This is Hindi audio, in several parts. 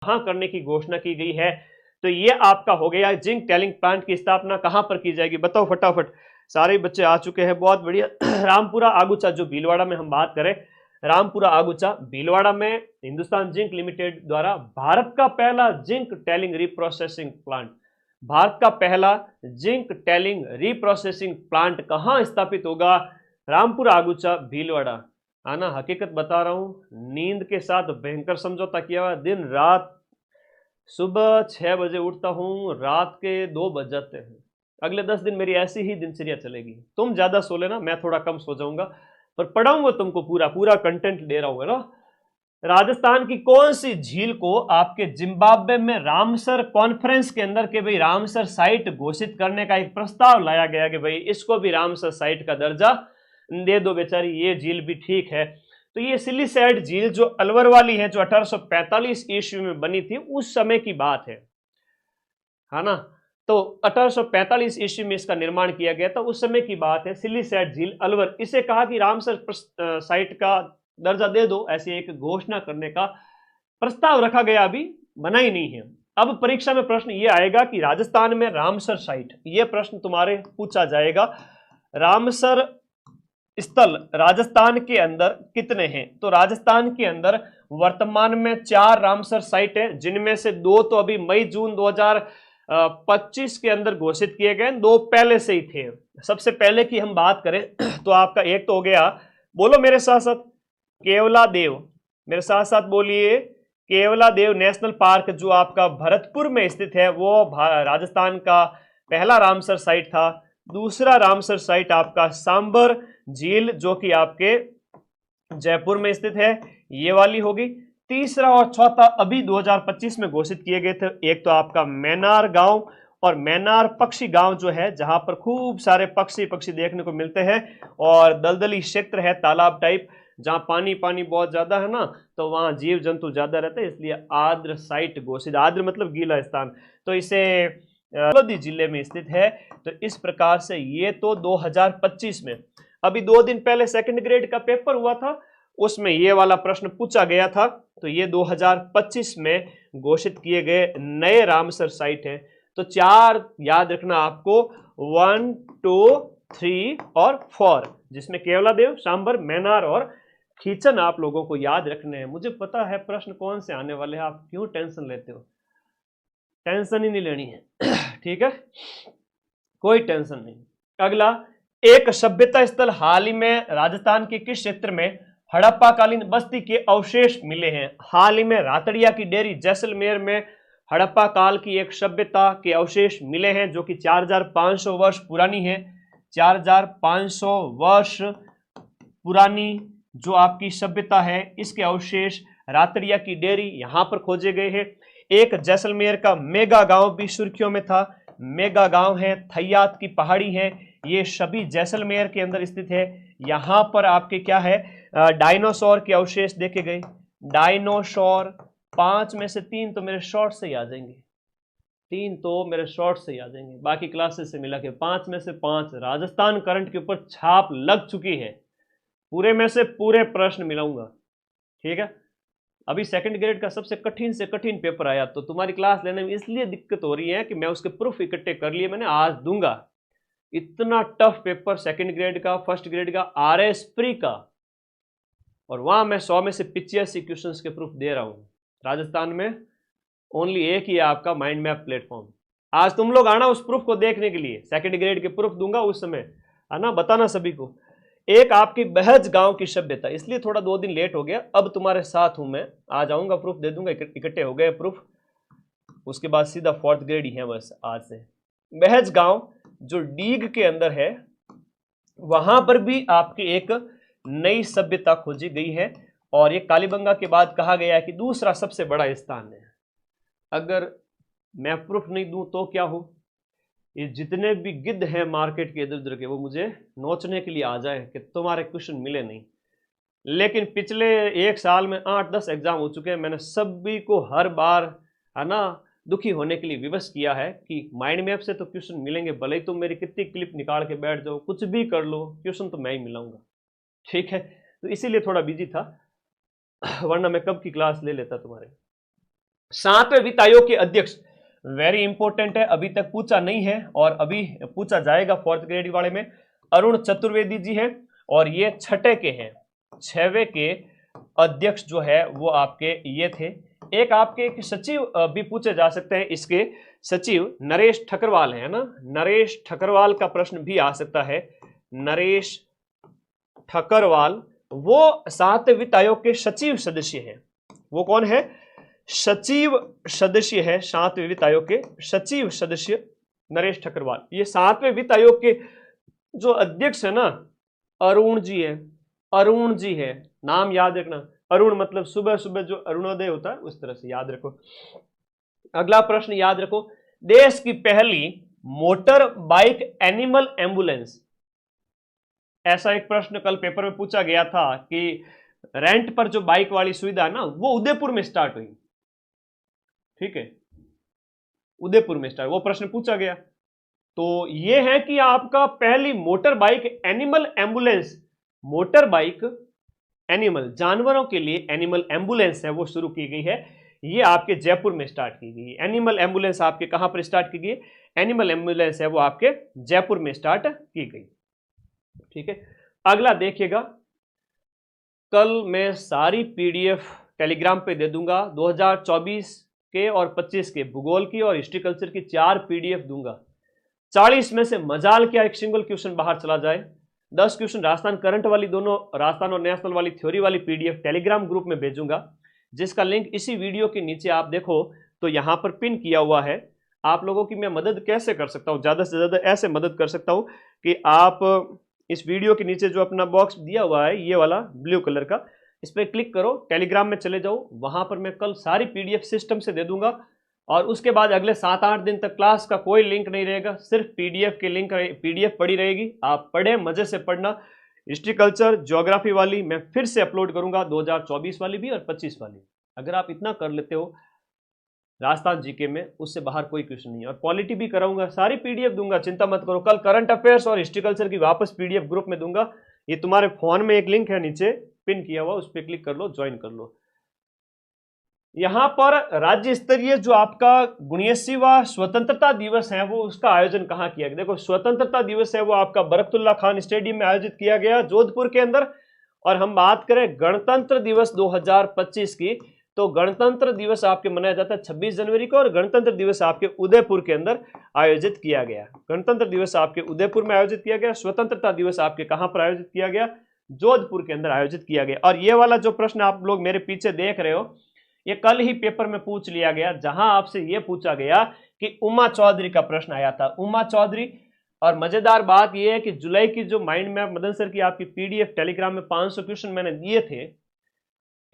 कहां करने की घोषणा की गई है। तो ये आपका हो गया जिंक टैलिंग प्लांट की स्थापना कहां पर की जाएगी, बताओ फटाफट। सारे बच्चे आ चुके हैं, बहुत बढ़िया। रामपुरा आगुचा, जो भीलवाड़ा में हम बात करें, रामपुरा आगुचा भीलवाड़ा में हिंदुस्तान जिंक लिमिटेड द्वारा भारत का पहला जिंक टैलिंग रिप्रोसेसिंग प्लांट, भारत का पहला जिंक टैलिंग रिप्रोसेसिंग प्लांट कहां स्थापित होगा, रामपुरा आगुचा भीलवाड़ा। आना, हकीकत बता रहा हूं, नींद के साथ भयंकर समझौता किया हुआ, दिन रात सुबह 6 बजे उठता हूं, रात के 2 बज जाते हैं। अगले 10 दिन मेरी ऐसी ही दिनचर्या चलेगी। तुम ज्यादा सो लेना, मैं थोड़ा कम सो जाऊंगा, पर पढ़ाऊंगा तुमको, पूरा पूरा कंटेंट दे रहा हूं, है ना। राजस्थान की कौन सी झील को आपके जिम्बाब्वे में रामसर कॉन्फ्रेंस के अंदर के भाई रामसर साइट घोषित करने का एक प्रस्ताव लाया गया कि भाई इसको भी रामसर साइट का दर्जा दे दो बेचारी, ये झील भी ठीक है। तो ये सिलीसैड झील जो अलवर वाली है, जो 1845 ईस्वी में बनी थी, उस समय की बात है ना। तो 1845 ईस्वी में इसका निर्माण किया गया था, उस समय की बात है। सिलीसैड झील अलवर, इसे कहा कि रामसर साइट का दर्जा दे दो, ऐसी एक घोषणा करने का प्रस्ताव रखा गया, अभी बना ही नहीं है। अब परीक्षा में प्रश्न ये आएगा कि राजस्थान में रामसर साइट, ये प्रश्न तुम्हारे पूछा जाएगा, रामसर स्थल राजस्थान के अंदर कितने हैं। तो राजस्थान के अंदर वर्तमान में 4 रामसर साइट है, जिनमें से 2 तो अभी मई जून 2025 के अंदर घोषित किए गए, 2 पहले से ही थे। सबसे पहले की हम बात करें तो आपका एक तो हो गया, बोलो मेरे साथ साथ, केवलादेव, मेरे साथ साथ बोलिए, केवलादेव नेशनल पार्क, जो आपका भरतपुर में स्थित है, वो राजस्थान का पहला रामसर साइट था। दूसरा रामसर साइट आपका सांबर झील, जो कि आपके जयपुर में स्थित है, ये वाली होगी। तीसरा और चौथा अभी 2025 में घोषित किए गए थे, एक तो आपका मैनार गांव और मैनार पक्षी गांव जो है, जहां पर खूब सारे पक्षी देखने को मिलते हैं, और दलदली क्षेत्र है, तालाब टाइप, जहां पानी पानी बहुत ज्यादा है ना, तो वहां जीव जंतु ज्यादा रहते हैं, इसलिए आर्द्र साइट घोषित, आर्द्र मतलब गीला स्थान, तो इसे लोधी जिले में स्थित है। तो इस प्रकार से ये तो 2025 में, अभी 2 दिन पहले सेकंड ग्रेड का पेपर हुआ था, उसमें ये वाला प्रश्न पूछा गया था। तो ये 2025 में घोषित किए गए नए रामसर साइट है। तो 4 याद रखना आपको, 1, 2, 3 और 4, जिसमें केवलादेव, सांबर, मैनार और खीचन आप लोगों को याद रखने हैं। मुझे पता है प्रश्न कौन से आने वाले हैं, आप क्यों टेंशन लेते हो, टेंशन ही नहीं लेनी है। ठीक है, कोई टेंशन नहीं। अगला, एक सभ्यता स्थल हाल ही में राजस्थान के किस क्षेत्र में हड़प्पा कालीन बस्ती के अवशेष मिले हैं। हाल ही में रातड़िया की डेरी जैसलमेर में हड़प्पा काल की एक सभ्यता के अवशेष मिले हैं, जो कि 4500 वर्ष पुरानी है। 4500 वर्ष पुरानी जो आपकी सभ्यता है, इसके अवशेष रातड़िया की डेरी यहां पर खोजे गए हैं। एक जैसलमेर का मेगा गांव भी सुर्खियों में था, मेगा गांव है, थैयात की पहाड़ी है, ये सभी जैसलमेर के अंदर स्थित है। यहां पर आपके क्या है, डायनासोर के अवशेष देखे गए। डायनासोर 5 में से 3 तो मेरे शॉर्ट से ही आ जाएंगे, 3 तो मेरे शॉर्ट से ही आ जाएंगे, बाकी क्लासेस से मिला के 5 में से 5 राजस्थान करंट के ऊपर छाप लग चुकी है, पूरे में से पूरे प्रश्न मिलाऊंगा। ठीक है, अभी सेकंड ग्रेड का सबसे कठिन से कठिन पेपर आया, तो तुम्हारी क्लास लेने में इसलिए दिक्कत हो रही है कि मैं उसके प्रूफ इकट्ठे कर लिए मैंने, आज दूंगा। इतना टफ पेपर सेकंड ग्रेड का, फर्स्ट ग्रेड का, RS प्री का, और वहां मैं 100 में से 85 क्वेश्चंस के प्रूफ दे रहा हूं। राजस्थान में ओनली एक ही है आपका माइंड मैप प्लेटफॉर्म। आज तुम लोग आना उस प्रूफ को देखने के लिए, सेकंड ग्रेड के प्रूफ दूंगा उस समय, है ना, बताना सभी को। एक आपकी बहज गांव की सभ्यता, इसलिए थोड़ा 2 दिन लेट हो गया, अब तुम्हारे साथ हूं मैं, आ जाऊंगा, प्रूफ दे दूंगा, इकट्ठे हो गए प्रूफ, उसके बाद सीधा 4th ग्रेड ही है बस आज से। बहज गांव जो डीग के अंदर है, वहां पर भी आपकी एक नई सभ्यता खोजी गई है, और ये कालीबंगा के बाद कहा गया है कि दूसरा सबसे बड़ा स्थान है। अगर मैं प्रूफ नहीं दूं तो क्या हो, ये जितने भी गिद्ध हैं मार्केट के इधर उधर के, वो मुझे नोचने के लिए आ जाए कि तुम्हारे क्वेश्चन मिले नहीं। लेकिन पिछले 1 साल में 8-10 एग्जाम हो चुके हैं, मैंने सभी को हर बार, है ना, दुखी होने के लिए विवश किया है कि माइंड मैप से तो क्वेश्चन मिलेंगे, भले ही तुम मेरी कितनी क्लिप निकाल के बैठ जाओ, कुछ भी कर लो, क्वेश्चन तो मैं ही मिलाऊंगा। ठीक है, तो इसीलिए थोड़ा बिजी था, वरना मैं कब की क्लास ले लेता तुम्हारे। सातवें वित्त आयोग के अध्यक्ष, वेरी इंपॉर्टेंट है, अभी तक पूछा नहीं है और अभी पूछा जाएगा 4th ग्रेड वाले में, अरुण चतुर्वेदी जी हैं और ये छठे के हैं, 6वें के अध्यक्ष जो है वो आपके ये थे। एक आपके एक सचिव भी पूछे जा सकते हैं, इसके सचिव नरेश ठकरवाल है ना, नरेश ठकरवाल का प्रश्न भी आ सकता है। नरेश ठकरवाल वो 7वें वित्त आयोग के सचिव सदस्य हैं। वो कौन है? सचिव सदस्य है, 7वें वित्त आयोग के सचिव सदस्य नरेश ठकरवाल। ये 7वें वित्त आयोग के जो अध्यक्ष है ना, अरुण जी है, अरुण जी है, नाम याद रखना। अरुण मतलब सुबह सुबह जो अरुणोदय होता है उस तरह से याद रखो। अगला प्रश्न याद रखो, देश की पहली मोटर बाइक एनिमल एम्बुलेंस, ऐसा एक प्रश्न कल पेपर में पूछा गया था कि रेंट पर जो बाइक वाली सुविधा है ना वो उदयपुर में स्टार्ट हुई, ठीक है, उदयपुर में स्टार्ट, वो प्रश्न पूछा गया। तो ये है कि आपका पहली motor bike animal ambulance, motor bike animal जानवरों के लिए एनिमल एम्बुलेंस है वो शुरू की गई है, ये आपके जयपुर में स्टार्ट की गई है। एनिमल एम्बुलेंस आपके कहां पर स्टार्ट की गई? एनिमल एम्बुलेंस है वो आपके जयपुर में स्टार्ट की गई, ठीक है। अगला देखिएगा, कल मैं सारी पीडीएफ टेलीग्राम पे दे दूंगा, 2024 के और 25 के भूगोल की और हिस्ट्री कल्चर की 4 पीडीएफ दूंगा। 40 में से मजाल क्या एक सिंगल क्वेश्चन बाहर चला जाए। 10 क्वेश्चन राजस्थान करंट वाली, दोनों राजस्थान और नेशनल वाली थ्योरी वाली पीडीएफ टेलीग्राम ग्रुप में भेजूंगा, जिसका लिंक इसी वीडियो के नीचे आप देखो तो यहां पर पिन किया हुआ है। आप लोगों की मैं मदद कैसे कर सकता हूं? ज्यादा से ज्यादा ऐसे मदद कर सकता हूं कि आप इस वीडियो के नीचे जो अपना बॉक्स दिया हुआ है ये वाला ब्लू कलर का, इस पर क्लिक करो, टेलीग्राम में चले जाओ, वहां पर मैं कल सारी पीडीएफ सिस्टम से दे दूंगा और उसके बाद अगले 7-8 दिन तक क्लास का कोई लिंक नहीं रहेगा, सिर्फ पीडीएफ के लिंक, पीडीएफ पड़ी रहेगी। आप पढ़े, मजे से पढ़ना। हिस्ट्री कल्चर ज्योग्राफी वाली मैं फिर से अपलोड करूंगा, 2024 वाली भी और 25 वाली। अगर आप इतना कर लेते हो राजस्थान जीके में, उससे बाहर कोई क्वेश्चन नहीं है। और पॉलिटी भी कराऊंगा, सारी पीडीएफ दूंगा, चिंता मत करो। कल करंट अफेयर्स और हिस्ट्री कल्चर की वापस पीडीएफ ग्रुप में दूंगा। ये तुम्हारे फोन में एक लिंक है नीचे पिन किया हुआ, उस पर क्लिक कर लो, ज्वाइन कर लो। यहां पर राज्य स्तरीय जो आपका 79वां स्वतंत्रता दिवस है वो उसका आयोजन कहां किया गया? देखो, स्वतंत्रता दिवस है वो आपका बरकतुल्ला खान स्टेडियम में आयोजित किया गया जोधपुर के अंदर। और हम बात करें गणतंत्र दिवस 2025 की, तो गणतंत्र दिवस आपके मनाया जाता है 26 जनवरी को और गणतंत्र दिवस आपके उदयपुर के अंदर आयोजित किया गया। गणतंत्र दिवस आपके उदयपुर में आयोजित किया गया, स्वतंत्रता दिवस आपके कहां पर आयोजित किया गया? जोधपुर के अंदर आयोजित किया गया। और ये वाला जो प्रश्न आप लोग मेरे पीछे देख रहे हो, ये कल ही पेपर में पूछ लिया गया, जहां आपसे ये पूछा गया कि उमा चौधरी का प्रश्न आया था, उमा चौधरी। और मजेदार बात यह है कि जुलाई की जो माइंड मैप मदन सर की आपकी पीडीएफ टेलीग्राम में 500 क्वेश्चन मैंने दिए थे,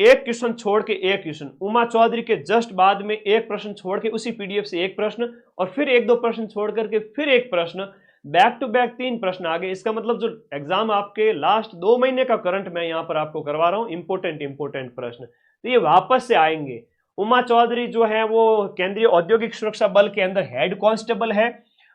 एक क्वेश्चन छोड़ के एक क्वेश्चन, उमा चौधरी के जस्ट बाद में एक प्रश्न छोड़ के उसी पीडीएफ से एक प्रश्न और फिर 1-2 प्रश्न छोड़ करके फिर एक प्रश्न, बैक टू बैक 3 प्रश्न आ गए। इसका मतलब जो एग्जाम आपके लास्ट 2 महीने का करंट मैं यहां पर आपको करवा रहा हूं, इंपोर्टेंट प्रश्न, तो ये वापस से आएंगे। उमा चौधरी जो है वो केंद्रीय औद्योगिक सुरक्षा बल के अंदर हेड कांस्टेबल है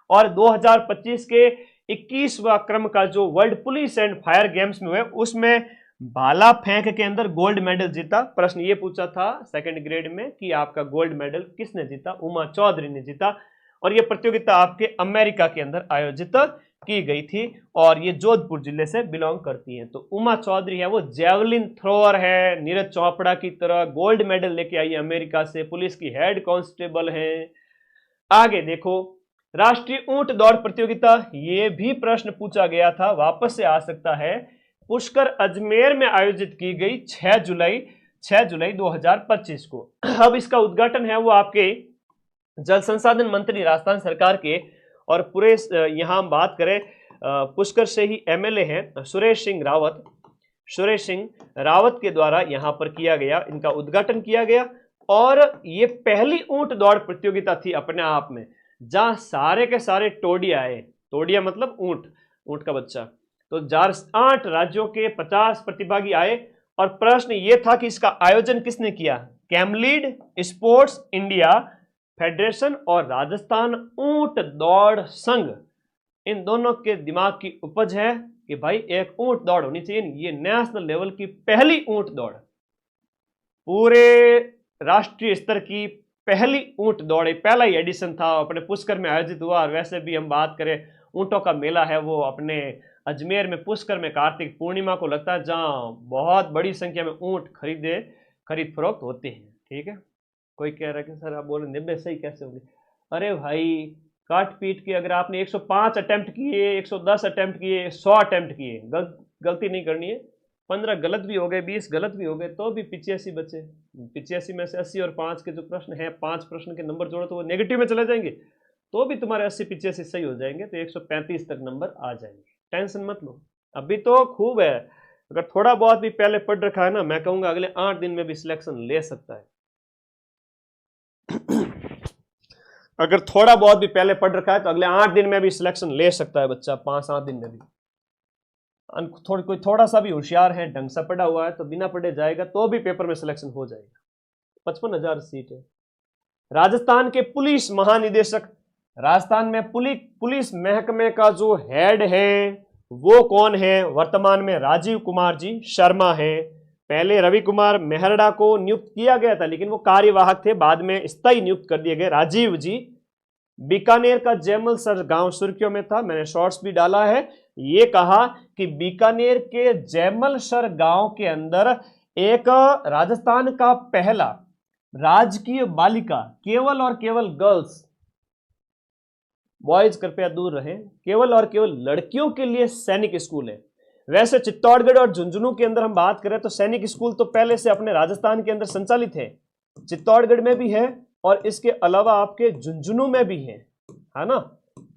और 2025 के 21वां क्रम का जो world police and fire games में हुए उसमें भाला फेंक के अंदर गोल्ड मेडल जीता। प्रश्न ये पूछा था 2nd ग्रेड में कि आपका गोल्ड मेडल किसने जीता? उमा चौधरी ने जीता। और ये प्रतियोगिता आपके अमेरिका के अंदर आयोजित की गई थी और ये जोधपुर जिले से बिलोंग करती हैं। तो उमा चौधरी है वो जेवलिन थ्रोअर है, नीरज चोपड़ा की तरह गोल्ड मेडल लेके आई है अमेरिका से, पुलिस की हेड कांस्टेबल है। आगे देखो, राष्ट्रीय ऊंट दौड़ प्रतियोगिता, ये भी प्रश्न पूछा गया था, वापस से आ सकता है। पुष्कर अजमेर में आयोजित की गई 6 जुलाई 2025 को। अब इसका उद्घाटन है वो आपके जल संसाधन मंत्री राजस्थान सरकार के और पूरे यहां हम बात करें पुष्कर से ही एमएलए हैं सुरेश सिंह रावत के द्वारा यहां पर किया गया, इनका उद्घाटन किया गया। और ये पहली ऊंट दौड़ प्रतियोगिता थी अपने आप में, जहां सारे के सारे टोडिया आए, टोडिया मतलब ऊंट का बच्चा। तो 8 राज्यों के 50 प्रतिभागी आए और प्रश्न ये था कि इसका आयोजन किसने किया? कैमलीड स्पोर्ट्स इंडिया फेडरेशन और राजस्थान ऊंट दौड़ संघ, इन दोनों के दिमाग की उपज है कि भाई एक ऊंट दौड़ होनी चाहिए। ये नेशनल लेवल की पहली ऊंट दौड़, पूरे राष्ट्रीय स्तर की पहली ऊंट दौड़, पहला ही एडिशन था, अपने पुष्कर में आयोजित हुआ। और वैसे भी हम बात करें ऊंटों का मेला है वो अपने अजमेर में पुष्कर में कार्तिक पूर्णिमा को लगता है, जहां बहुत बड़ी संख्या में ऊंट खरीद फरोख्त होते हैं। ठीक है, कोई कह रहा है कि सर आप बोले 90 सही कैसे होंगे? अरे भाई काट पीट के अगर आपने 105 अटेम्प्ट किए, 110 अटेम्प्ट किए, 100 अटेम्प्ट किए, गलती नहीं करनी है, 15 गलत भी हो गए, 20 गलत भी हो गए, तो भी 85 बचे। 85 में से 80 और 5 के जो प्रश्न हैं, 5 प्रश्न के नंबर जोड़ो तो वो नेगेटिव में चले जाएंगे, तो भी तुम्हारे 80-85 सही हो जाएंगे, तो 135 तक नंबर आ जाएंगे। टेंशन मत लो, अभी तो खूब है। अगर थोड़ा बहुत भी पहले पढ़ रखा है ना, मैं कहूंगा अगले 8 दिन में भी सिलेक्शन ले सकता है। अगर थोड़ा बहुत भी पहले पढ़ रखा है तो अगले 8 दिन में भी सिलेक्शन ले सकता है बच्चा, 5-7 दिन में भी। कोई थोड़ा सा भी होशियार है, ढंग से पढ़ा हुआ है, तो बिना पढ़े जाएगा तो भी पेपर में सिलेक्शन हो जाएगा। 55,000 सीट है। राजस्थान के पुलिस महानिदेशक, राजस्थान में पुलिस महकमे का जो हेड है वो कौन है? वर्तमान में राजीव कुमार जी शर्मा है। पहले रवि कुमार मेहरड़ा को नियुक्त किया गया था, लेकिन वो कार्यवाहक थे, बाद में स्थायी नियुक्त कर दिए गए राजीव जी। बीकानेर का जैमलसर गांव सुर्खियों में था, मैंने शॉर्ट्स भी डाला है। ये कहा कि बीकानेर के जैमलसर गांव के अंदर एक राजस्थान का पहला राजकीय बालिका, केवल और केवल गर्ल्स, बॉयज कृपया दूर रहें, केवल और केवल लड़कियों के लिए सैनिक स्कूल है। वैसे चित्तौड़गढ़ और झुंझुनू के अंदर हम बात करें तो सैनिक स्कूल तो पहले से अपने राजस्थान के अंदर संचालित है, चित्तौड़गढ़ में भी है और इसके अलावा आपके झुंझुनू में भी है ना।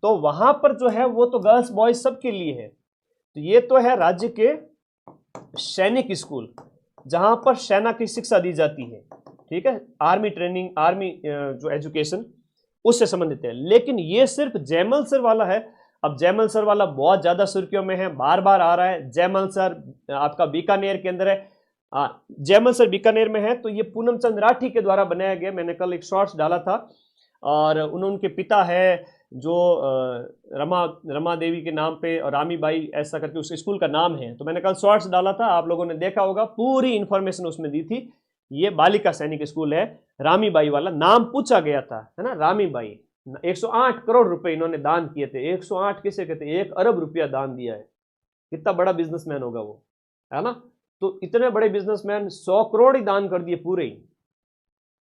तो वहां पर जो है वो तो गर्ल्स बॉयज सबके लिए है। तो ये तो है राज्य के सैनिक स्कूल, जहां पर सेना की शिक्षा दी जाती है। ठीक है, आर्मी ट्रेनिंग, आर्मी जो एजुकेशन उससे संबंधित है। लेकिन ये सिर्फ जैमलसर वाला है। अब जैमलसर वाला बहुत ज्यादा सुर्खियों में है, बार बार आ रहा है। जैमलसर आपका बीकानेर के अंदर है, जैमलसर बीकानेर में है। तो ये पूनम चंद राठी के द्वारा बनाया गया, मैंने कल एक शॉर्ट्स डाला था। और उनके पिता है जो रमा देवी के नाम पे और रामी बाई ऐसा करके उस स्कूल का नाम है। तो मैंने कल शॉर्ट्स डाला था, आप लोगों ने देखा होगा, पूरी इंफॉर्मेशन उसमें दी थी। ये बालिका सैनिक स्कूल है, रामी बाई वाला नाम पूछा गया था, है ना, रामी बाई। 108 करोड़ रुपए इन्होंने दान किए थे। 108 किसे कहते हैं? 1 अरब रुपया दान दिया है। कितना बड़ा बिजनेसमैन होगा वो, है ना। तो इतने बड़े बिजनेसमैन 100 करोड़ ही दान कर दिए पूरे ही,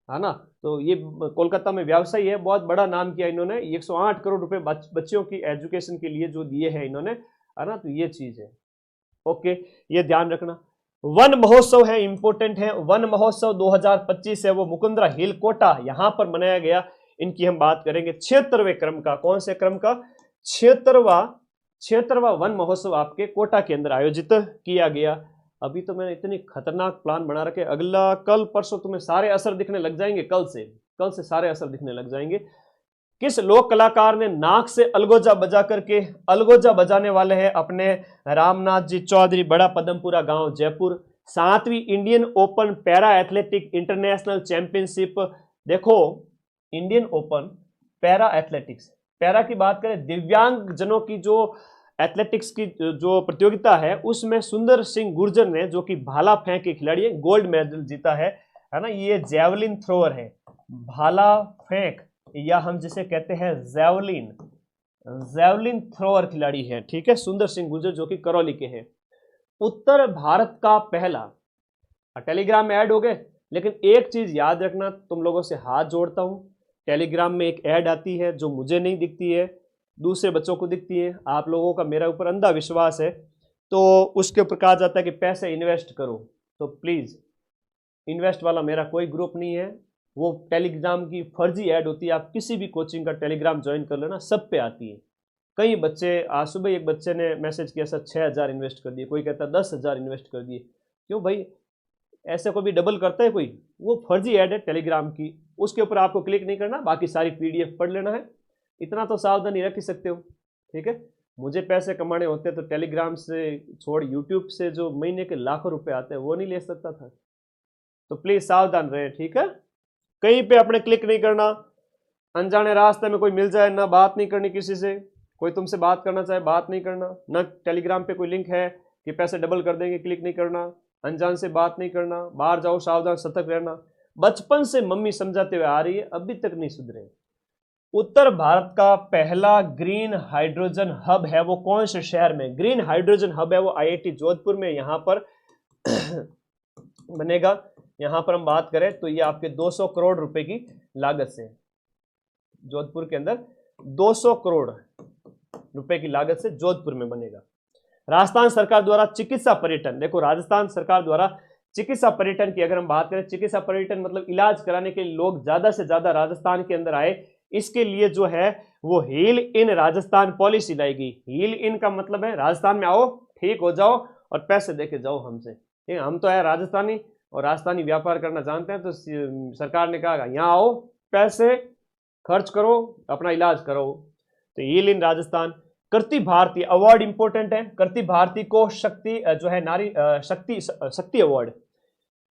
है ना। तो ये कोलकाता में व्यवसायी है, बहुत बड़ा नाम किया इन्होंने। 108 करोड़ रुपए बच्चियों की एजुकेशन के लिए जो दिए हैं इन्होंने, है ना। तो ये चीज है, ओके, ये ध्यान रखना। वन महोत्सव है, इंपोर्टेंट है। वन महोत्सव 2025 है, वो मुकुंदरा हिल कोटा यहां पर मनाया गया। इनकी हम बात करेंगे 76वें क्रम का। कौन से क्रम का? 76वां वन महोत्सव आपके कोटा के अंदर आयोजित किया गया। अभी तो मैंने इतनी खतरनाक प्लान बना रखे, अगला कल परसों तुम्हें सारे असर दिखने लग जाएंगे। कल से सारे असर दिखने लग जाएंगे। किस लोक कलाकार ने नाक से अलगोजा बजा करके, अलगोजा बजाने वाले हैं अपने रामनाथ जी चौधरी, बड़ा पदमपुरा गांव, जयपुर। 7वीं Indian open para athletic international championship, देखो Indian open para athletics, para की बात करें, दिव्यांग जनों की जो एथलेटिक्स की जो प्रतियोगिता है, उसमें सुंदर सिंह गुर्जर ने, जो कि भाला फेंक के खिलाड़ी है, गोल्ड मेडल जीता है ना। ये जैवलिन थ्रोअर है, भाला फेंक या हम जिसे कहते हैं जैवलिन थ्रोअर खिलाड़ी है। ठीक है, सुंदर सिंह गुर्जर, जो कि करौली के हैं। उत्तर भारत का पहला, टेलीग्राम में ऐड हो गए। लेकिन एक चीज याद रखना, तुम लोगों से हाथ जोड़ता हूं, टेलीग्राम में एक ऐड आती है जो मुझे नहीं दिखती है, दूसरे बच्चों को दिखती है। आप लोगों का मेरा ऊपर अंधा विश्वास है, तो उसके ऊपर कहा जाता है कि पैसे इन्वेस्ट करो। तो प्लीज, इन्वेस्ट वाला मेरा कोई ग्रुप नहीं है, वो टेलीग्राम की फर्जी ऐड होती है। आप किसी भी कोचिंग का टेलीग्राम ज्वाइन कर लेना, सब पे आती है। कई बच्चे, आज सुबह एक बच्चे ने मैसेज किया, सर 6,000 इन्वेस्ट कर दिए, कोई कहता 10,000 इन्वेस्ट कर दिए। क्यों भाई, ऐसे को भी डबल करता है कोई? वो फर्जी ऐड है टेलीग्राम की, उसके ऊपर आपको क्लिक नहीं करना, बाकी सारी PDF पढ़ लेना है। इतना तो सावधानी रख ही सकते हो। ठीक है, मुझे पैसे कमाने होते तो टेलीग्राम से छोड़ यूट्यूब से जो महीने के लाखों रुपए आते हैं वो नहीं ले सकता था। तो प्लीज सावधान रहे। ठीक है, कहीं पे अपने क्लिक नहीं करना, अनजाने रास्ते में कोई मिल जाए ना, बात नहीं करनी किसी से, कोई तुमसे बात करना चाहे बात नहीं करना, ना टेलीग्राम पे कोई लिंक है कि पैसे डबल कर देंगे, क्लिक नहीं करना, अनजान से बात नहीं करना, बाहर जाओ सावधान सतर्क रहना। बचपन से मम्मी समझाते हुए आ रही है, अभी तक नहीं सुधरे। उत्तर भारत का पहला ग्रीन हाइड्रोजन हब है वो कौन से शहर में? ग्रीन हाइड्रोजन हब है वो आईआईटी जोधपुर में यहां पर बनेगा। यहां पर हम बात करें तो ये आपके 200 करोड़ रुपए की लागत से, जोधपुर के अंदर 200 करोड़ रुपए की लागत से जोधपुर में बनेगा। राजस्थान सरकार द्वारा चिकित्सा पर्यटन, देखो राजस्थान सरकार द्वारा चिकित्सा पर्यटन की अगर हम बात करें, चिकित्सा पर्यटन मतलब इलाज कराने के लिए लोग ज्यादा से ज्यादा राजस्थान के अंदर आए, इसके लिए जो है वो हील इन राजस्थान पॉलिसी लाएगी। हील इन का मतलब है राजस्थान में आओ, ठीक हो जाओ और पैसे देके जाओ हमसे। हम तो है राजस्थानी और राजस्थानी व्यापार करना जानते हैं, तो सरकार ने कहा यहाँ आओ, पैसे खर्च करो, अपना इलाज करो। तो heal in Rajasthan. Kriti Bharati award important है। कृति भारती को शक्ति जो है नारी शक्ति अवार्ड,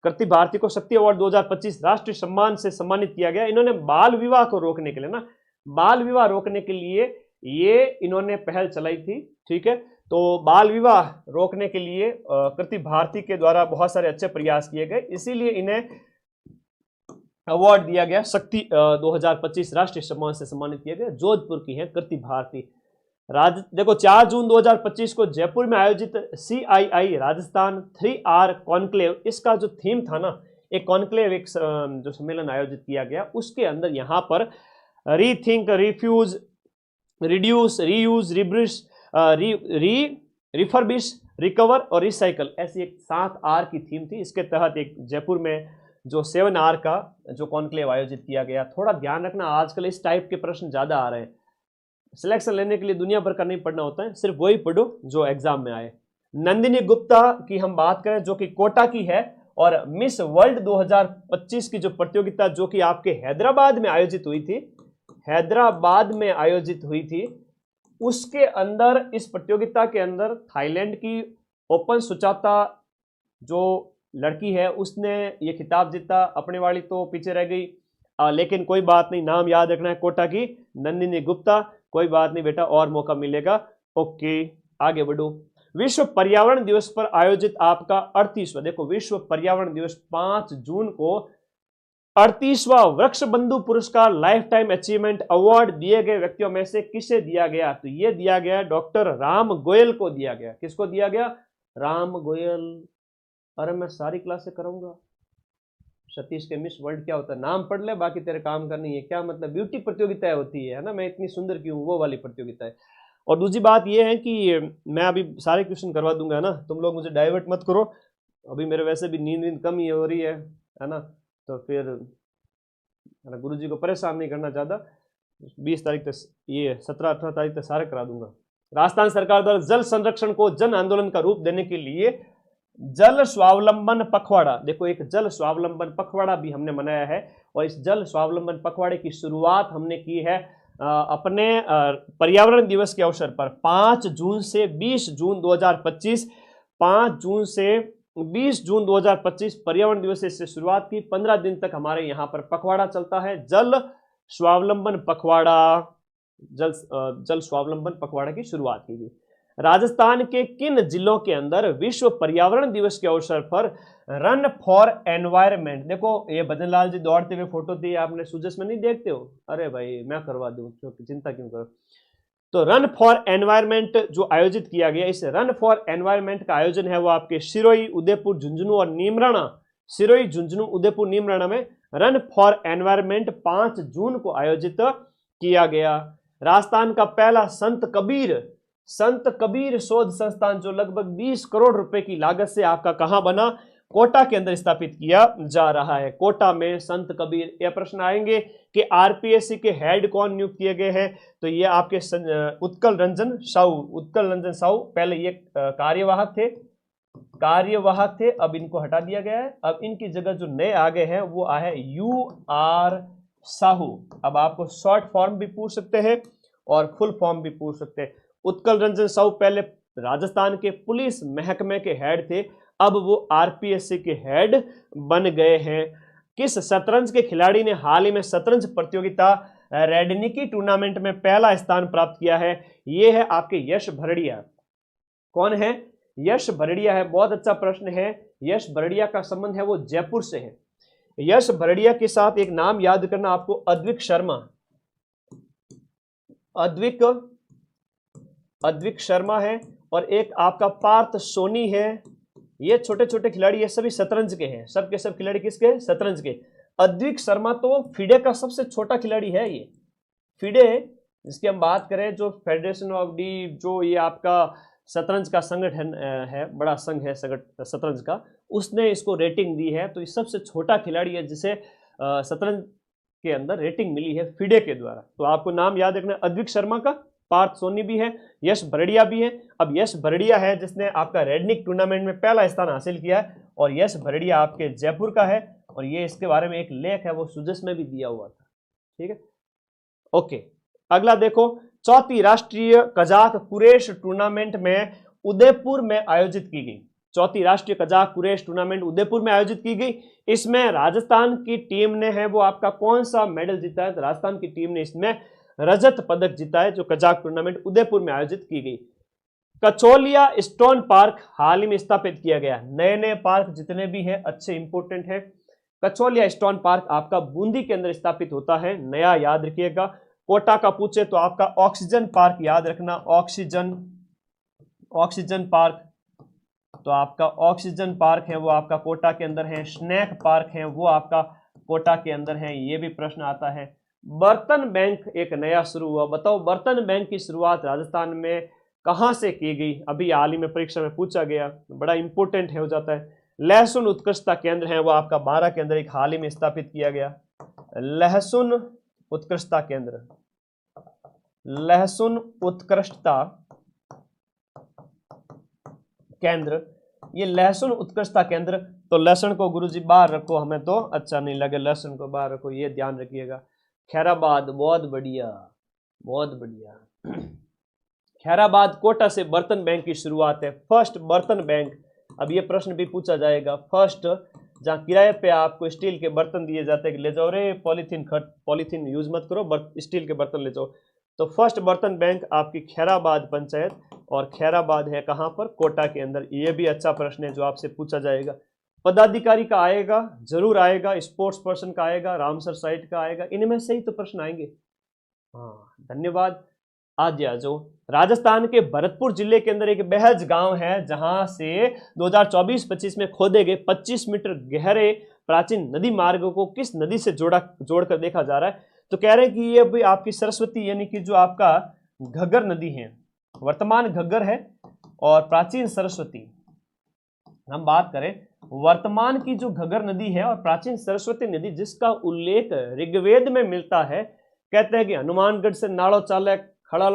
कृति भारती को शक्ति अवार्ड 2025 राष्ट्रीय सम्मान से सम्मानित किया गया। इन्होंने बाल विवाह को रोकने के लिए ना, बाल विवाह रोकने के लिए ये इन्होंने पहल चलाई थी, ठीक है। तो बाल विवाह रोकने के लिए कृति भारती के द्वारा बहुत सारे अच्छे प्रयास किए गए, इसीलिए इन्हें अवार्ड दिया गया। शक्ति 2025 राष्ट्रीय सम्मान से सम्मानित किया गया। जोधपुर की है कृति भारती। देखो 4 जून 2025 को जयपुर में आयोजित CII राजस्थान 3R कॉन्क्लेव, इसका जो थीम था ना, एक कॉन्क्लेव, एक जो सम्मेलन आयोजित किया गया, उसके अंदर यहाँ पर रीथिंक, रिफ्यूज, रिड्यूस, रीयूज, रिब्रिश, रिफर्बिश, रिकवर और रिसाइकल, ऐसी एक 7R की थीम थी। इसके तहत एक जयपुर में जो 7R का जो कॉन्क्लेव आयोजित किया गया। थोड़ा ध्यान रखना, आजकल इस टाइप के प्रश्न ज्यादा आ रहे हैं। सिलेक्शन लेने के लिए दुनिया भर का नहीं पढ़ना होता है, सिर्फ वही पढ़ो जो एग्जाम में आए। नंदिनी गुप्ता की हम बात करें जो कि कोटा की है, और मिस वर्ल्ड 2025 की जो प्रतियोगिता जो कि आपके हैदराबाद में आयोजित हुई थी, हैदराबाद में आयोजित हुई थी, उसके अंदर इस प्रतियोगिता के अंदर थाईलैंड की ओपन सुचाता जो लड़की है उसने ये खिताब जीता। अपने वाली तो पीछे रह गई, लेकिन कोई बात नहीं, नाम याद रखना है कोटा की नंदिनी गुप्ता। कोई बात नहीं बेटा, और मौका मिलेगा। ओके आगे बढ़ो। विश्व पर्यावरण दिवस पर आयोजित आपका 38वां, देखो विश्व पर्यावरण दिवस 5 जून को 38वां वृक्ष बंधु पुरस्कार लाइफ टाइम अचीवमेंट अवार्ड दिए गए व्यक्तियों में से किसे दिया गया? तो ये दिया गया डॉक्टर राम गोयल को दिया गया। किसको दिया गया? राम गोयल। अरे मैं सारी क्लासें कराऊंगा। सतीश के मिस वर्ल्ड क्या होता है, नाम पढ़ ले, बाकी तेरे काम करनी है। क्या मतलब, ब्यूटी प्रतियोगिताएं होती है ना, मैं इतनी सुंदर क्यों, वो वाली प्रतियोगिता है। और दूसरी बात ये है कि मैं अभी सारे क्वेश्चन करवा दूंगा ना, तुम लोग मुझे डाइवर्ट मत करो। अभी मेरे वैसे भी नींद कम ही हो रही है ना, तो फिर गुरुजी को परेशान नहीं करना चाहता। 20 तारीख तक, ये 17-18 तारीख तक सारे करा दूंगा। राजस्थान सरकार द्वारा जल संरक्षण को जन आंदोलन का रूप देने के लिए जल स्वावलंबन पखवाड़ा, देखो एक जल स्वावलंबन पखवाड़ा भी हमने मनाया है। और इस जल स्वावलंबन पखवाड़े की शुरुआत हमने की है अपने पर्यावरण दिवस के अवसर पर 5 जून से 20 जून 2025। 5 जून से 20 जून 2025 पर्यावरण दिवस से शुरुआत की। 15 दिन तक हमारे यहाँ पर पखवाड़ा चलता है, जल स्वावलंबन पखवाड़ा। जल स्वावलंबन पखवाड़ा की शुरुआत की गई। राजस्थान के किन जिलों के अंदर विश्व पर्यावरण दिवस के अवसर पर रन फॉर एनवायरमेंट, देखो ये भजन लाल जी दौड़ते हुए फोटो दी आपने, सुजस में नहीं देखते हो? अरे भाई मैं करवा दूं, चिंता क्यों करो। तो रन फॉर एनवायरमेंट जो आयोजित किया गया, इस रन फॉर एनवायरमेंट का आयोजन है वो आपके सिरोही, उदयपुर, झुंझुनू और नीमराणा। सिरोही, झुंझुनू, उदयपुर, नीमराणा में रन फॉर एनवायरमेंट 5 जून को आयोजित किया गया। राजस्थान का पहला संत कबीर शोध संस्थान जो लगभग 20 करोड़ रुपए की लागत से आपका कहां बना? कोटा के अंदर स्थापित किया जा रहा है। कोटा में संत कबीर। यह प्रश्न आएंगे कि आरपीएससी के हेड कौन नियुक्त किए गए हैं? तो ये आपके उत्कल रंजन साहू पहले ये कार्यवाहक थे, अब इनको हटा दिया गया है। अब इनकी जगह जो नए आ गए हैं वो आए UR साहू। अब आपको शॉर्ट फॉर्म भी पूछ सकते हैं और फुल फॉर्म भी पूछ सकते हैं। उत्कल रंजन साहू पहले राजस्थान के पुलिस महकमे के हेड थे, अब वो आरपीएससी के हेड बन गए हैं। किस शतरंज के खिलाड़ी ने हाल ही में शतरंज प्रतियोगिता रेडनिकी टूर्नामेंट में पहला स्थान प्राप्त किया है? ये है आपके यश भरड़िया। कौन है? यश भरड़िया है। बहुत अच्छा प्रश्न है। यश भरड़िया का संबंध है वो जयपुर से है। यश भरड़िया के साथ एक नाम याद करना आपको, अद्विक शर्मा। अद्विक शर्मा है, और एक आपका पार्थ सोनी है। ये छोटे छोटे खिलाड़ी, ये सभी शतरंज के हैं, सब के सब खिलाड़ी किसके? शतरंज के। अद्विक शर्मा तो फिडे का सबसे छोटा खिलाड़ी है। ये फिडे जिसकी हम बात करें, जो फेडरेशन ऑफ डी, जो ये आपका शतरंज का संगठन है, बड़ा संघ है शतरंज का, उसने इसको रेटिंग दी है। तो ये सबसे छोटा खिलाड़ी है जिसे शतरंज के अंदर रेटिंग मिली है फिडे के द्वारा। तो आपको नाम याद रखना, अद्विक शर्मा का, पार्थ सोनी भी है, यश भरड़िया भी है। अब यश भरड़िया है जिसने आपका रेडनिक टूर्नामेंट में पहला स्थान हासिल किया है, और यश भरड़िया आपके जयपुर का है, और ये इसके बारे में एक लेख है वो सुजस में भी दिया हुआ था। ठीक है, ओके। अगला देखो, चौथी राष्ट्रीय कजाक कुरेश टूर्नामेंट में उदयपुर में आयोजित की गई। चौथी राष्ट्रीय कजाक कुरेश टूर्नामेंट उदयपुर में आयोजित की गई। इसमें राजस्थान की टीम ने है वो आपका कौन सा मेडल जीता है? तो राजस्थान की टीम ने इसमें रजत पदक जीता है, जो कजाक टूर्नामेंट उदयपुर में आयोजित की गई। कचौलिया स्टोन पार्क हाल ही में स्थापित किया गया। नए नए पार्क जितने भी हैं अच्छे इंपोर्टेंट है। कचौलिया स्टोन पार्क आपका बूंदी के अंदर स्थापित होता है, नया याद रखिएगा। कोटा का पूछे तो आपका ऑक्सीजन पार्क याद रखना, ऑक्सीजन पार्क, तो आपका ऑक्सीजन पार्क है वो आपका कोटा के अंदर है। स्नैक पार्क है वो आपका कोटा के अंदर है, ये भी प्रश्न आता है। बर्तन बैंक एक नया शुरू हुआ, बताओ बर्तन बैंक की शुरुआत राजस्थान में कहां से की गई? अभी हाल ही में परीक्षा में पूछा गया, बड़ा इंपॉर्टेंट है हो जाता है। लहसुन उत्कृष्टता केंद्र है वो आपका 12 के अंदर एक हाल ही में स्थापित किया गया। लहसुन उत्कृष्टता केंद्र, लहसुन उत्कृष्टता केंद्र, ये लहसुन उत्कृष्टता केंद्र। तो लहसुन को गुरुजी बाहर रखो, हमें तो अच्छा नहीं लगे, लहसुन को बाहर रखो, ये ध्यान रखिएगा। खैराबाद, बहुत बढ़िया बहुत बढ़िया। खैराबाद कोटा से बर्तन बैंक की शुरुआत है, फर्स्ट बर्तन बैंक। अब ये प्रश्न भी पूछा जाएगा, फर्स्ट जहाँ किराए पे आपको स्टील के बर्तन दिए जाते हैं कि ले जाओ रे पॉलीथीन यूज मत करो, स्टील के बर्तन ले जाओ। तो फर्स्ट बर्तन बैंक आपकी खैराबाद पंचायत, और खैराबाद है कहाँ पर? कोटा के अंदर। ये भी अच्छा प्रश्न है जो आपसे पूछा जाएगा। पदाधिकारी का आएगा, जरूर आएगा, स्पोर्ट्स पर्सन का आएगा, रामसर साइट का आएगा, इनमें से ही तो प्रश्न आएंगे। हाँ, धन्यवाद। आद्या, जो राजस्थान के भरतपुर जिले के अंदर एक बेहज गांव है, जहां से 2024-25 में खोदे गए 25 मीटर गहरे प्राचीन नदी मार्ग को किस नदी से जोड़कर देखा जा रहा है? तो कह रहे हैं कि ये भी आपकी सरस्वती, यानी कि जो आपका घग्गर नदी है, वर्तमान घग्गर है और प्राचीन सरस्वती। हम बात करें वर्तमान की जो घग्गर नदी है और प्राचीन सरस्वती नदी, जिसका उल्लेख ऋग्वेद में मिलता है। कहते हैं कि हनुमानगढ़ से नाड़ो चाले खड़ा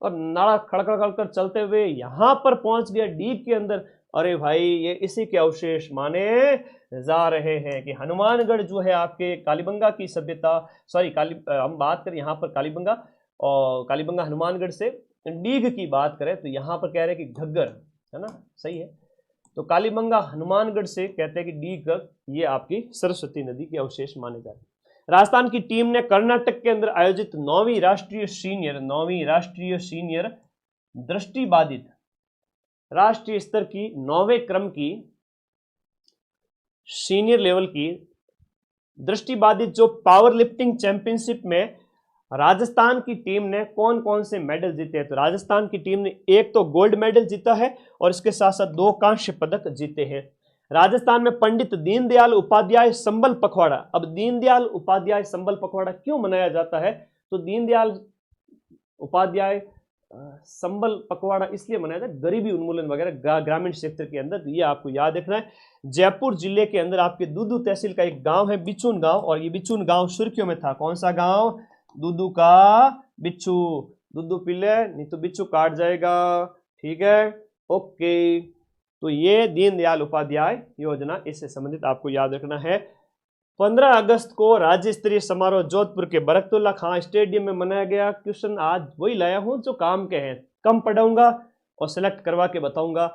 और नाड़ा खड़खड़ कर चलते हुए यहाँ पर पहुंच गया डीग के अंदर। अरे भाई, ये इसी के अवशेष माने जा रहे हैं कि हनुमानगढ़ जो है आपके कालीबंगा की सभ्यता, हम बात करें यहाँ पर कालीबंगा, और कालीबंगा हनुमानगढ़ से डीग की बात करें तो यहाँ पर कह रहे हैं कि घग्गर है ना, सही है। तो कालीबंगा हनुमानगढ़ से कहते हैं कि डीग, ये आपकी सरस्वती नदी के अवशेष माने जाते हैं। राजस्थान की टीम ने कर्नाटक के अंदर आयोजित 9वीं राष्ट्रीय सीनियर दृष्टिबाधित राष्ट्रीय स्तर की 9वें क्रम की सीनियर लेवल की दृष्टिबाधित जो पावर लिफ्टिंग चैंपियनशिप में राजस्थान की टीम ने कौन कौन से मेडल जीते हैं? तो राजस्थान की टीम ने एक तो गोल्ड मेडल जीता है और इसके साथ साथ 2 कांस्य पदक जीते हैं। राजस्थान में पंडित दीनदयाल उपाध्याय संबल पखवाड़ा। अब दीनदयाल उपाध्याय संबल पखवाड़ा क्यों मनाया जाता है? तो दीनदयाल उपाध्याय संबल पखवाड़ा इसलिए मनाया जाता है, गरीबी उन्मूलन वगैरह ग्रामीण क्षेत्र के अंदर, तो ये आपको याद रखना है। जयपुर जिले के अंदर आपके दूदू तहसील का एक गांव है बिचून गांव, और ये बिचून गांव सुर्खियों में था। कौन सा गांव? दूदू का बिच्छू। दूदू पीले नहीं तो बिच्छू काट जाएगा, ठीक है, ओके। तो ये दीनदयाल उपाध्याय योजना, इससे संबंधित आपको याद रखना है। 15 अगस्त को राज्य स्तरीय समारोह जोधपुर के बरकतुल्ला खां स्टेडियम में मनाया गया। क्वेश्चन आज वही लाया हूं जो काम के हैं, कम पढ़ाऊंगा और सिलेक्ट करवा के बताऊंगा।